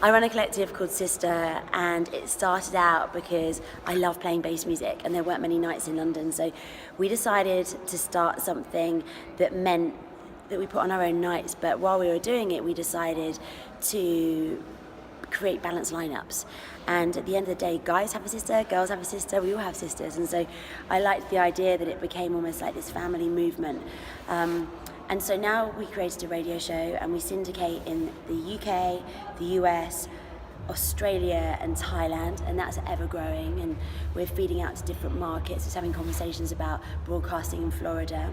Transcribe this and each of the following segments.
I run a collective called Sister, and it started out because I love playing bass music and there weren't many nights in London, so we decided to start something that meant that we put on our own nights, but while we were doing it we decided to create balanced lineups. And at the end of the day, guys have a sister, girls have a sister, we all have sisters, and so I liked the idea that it became almost like this family movement. And so now we created a radio show and we syndicate in the UK, the US, Australia and Thailand, and that's ever growing, and we're feeding out to different markets. Just having conversations about broadcasting in Florida.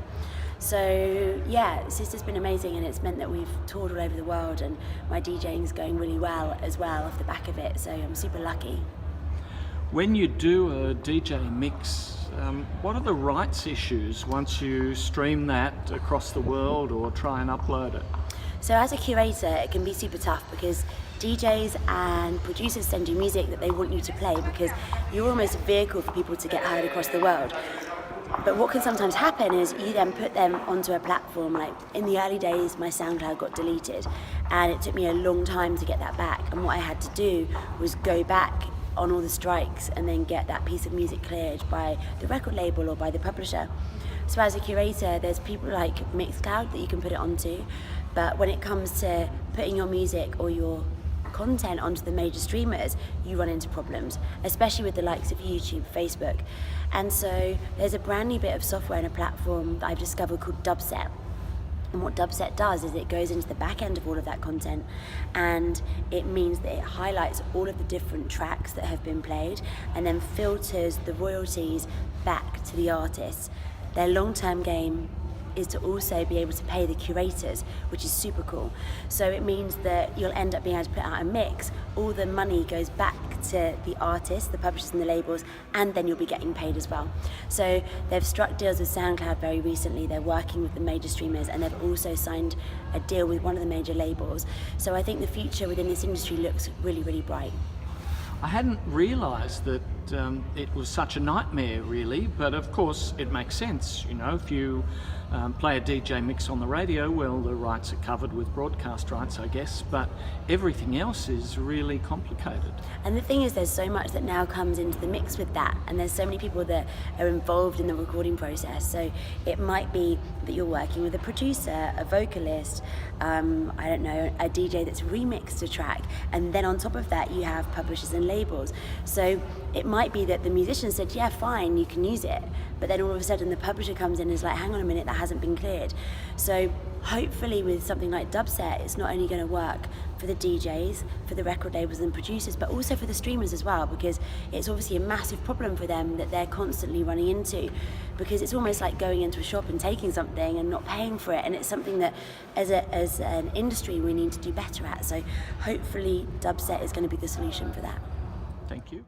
So yeah, Sister's been amazing, and it's meant that we've toured all over the world, and my DJing's going really well as well off the back of it, so I'm super lucky. When you do a DJ mix, what are the rights issues once you stream that across the world or try and upload it? So as a curator, it can be super tough because DJs and producers send you music that they want you to play because you're almost a vehicle for people to get heard across the world. But what can sometimes happen is you then put them onto a platform. Like in the early days, my SoundCloud got deleted and it took me a long time to get that back. And what I had to do was go back on all the strikes and then get that piece of music cleared by the record label or by the publisher. So as a curator, there's people like Mixcloud that you can put it onto, but when it comes to putting your music or your content onto the major streamers, you run into problems, especially with the likes of YouTube, Facebook. And so there's a brand new bit of software and a platform that I've discovered called Dubset. And what Dubset does is it goes into the back end of all of that content, and it means that it highlights all of the different tracks that have been played and then filters the royalties back to the artists. Their long-term game is to also be able to pay the curators, which is super cool. So it means that you'll end up being able to put out a mix, all the money goes back to the artists, the publishers and the labels, and then you'll be getting paid as well. So they've struck deals with SoundCloud very recently, they're working with the major streamers, and they've also signed a deal with one of the major labels. So I think the future within this industry looks really, really bright. I hadn't realised that it was such a nightmare really, but of course it makes sense. You know, if you play a DJ mix on the radio, well, the rights are covered with broadcast rights, I guess, but everything else is really complicated. And the thing is, there's so much that now comes into the mix with that, and there's so many people that are involved in the recording process. So it might be that you're working with a producer, a vocalist, I don't know, a DJ that's remixed a track, and then on top of that you have publishers and labels. So it might be that the musician said, yeah, fine, you can use it, but then all of a sudden the publisher comes in and is like, hang on a minute, that hasn't been cleared. So hopefully with something like Dubset, it's not only going to work for the DJs, for the record labels and producers, but also for the streamers as well, because it's obviously a massive problem for them that they're constantly running into, because it's almost like going into a shop and taking something and not paying for it, and it's something that as an industry we need to do better at. So hopefully Dubset is going to be the solution for that. Thank you.